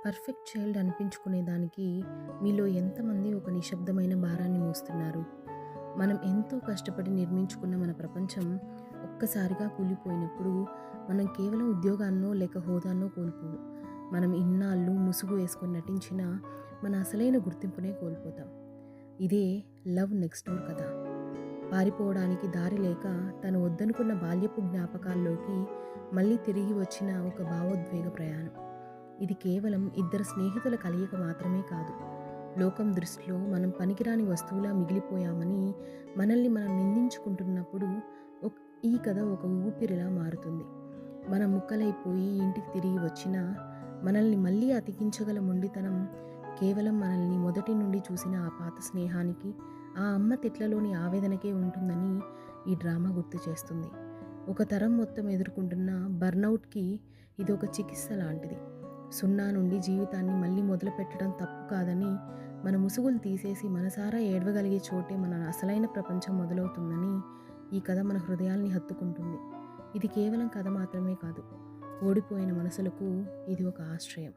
Perfect child అనిపించుకునే దానికి మీలో ఎంతమంది ఒక నిశ్శబ్దమైన భారాన్ని మోస్తున్నారు? మనం ఎంతో కష్టపడి నిర్మించుకున్న మన ప్రపంచం ఒక్కసారిగా కూలిపోయినప్పుడు మనం కేవలం ఉద్యోగాన్నో లేక హోదాన్నో కోల్పోము. మనం ఇన్నాళ్ళు ముసుగు వేసుకొని నటించిన మన అసలైన గుర్తింపునే కోల్పోతాం. ఇదే లవ్ నెక్స్ట్ డోర్ కథ. పారిపోవడానికి దారి లేక తను వద్దనుకున్న బాల్యపు జ్ఞాపకాల్లోకి మళ్ళీ తిరిగి వచ్చిన ఒక భావోద్వేగ ప్రయాణం. ఇది కేవలం ఇద్దరు స్నేహితుల కలయిక మాత్రమే కాదు. లోకం దృష్టిలో మనం పనికిరాని వస్తువులా మిగిలిపోయామని మనల్ని మనం నిందించుకుంటున్నప్పుడు ఈ కథ ఒక ఊపిరిలా మారుతుంది. మనం ముక్కలైపోయి ఇంటికి తిరిగి వచ్చినా మనల్ని మళ్ళీ అతికించగల మొండితనం కేవలం మనల్ని మొదటి నుండి చూసిన ఆ పాత స్నేహానికి, ఆ అమ్మ తిట్లలోని ఆవేదనకే ఉంటుందని ఈ డ్రామా గుర్తు చేస్తుంది. ఒక తరం మొత్తం ఎదుర్కొంటున్న బర్నౌట్కి ఇది ఒక చికిత్స లాంటిది. సున్నా నుండి జీవితాన్ని మళ్ళీ మొదలు పెట్టడం తప్పు కాదని, మన ముసుగులు తీసేసి మనసారా ఏడవగలిగే చోటే మన అసలైన ప్రపంచం మొదలవుతుందని ఈ కథ మన హృదయాల్ని హత్తుకుంటుంది. ఇది కేవలం కథ మాత్రమే కాదు, ఓడిపోయిన మనసులకు ఇది ఒక ఆశ్రయం.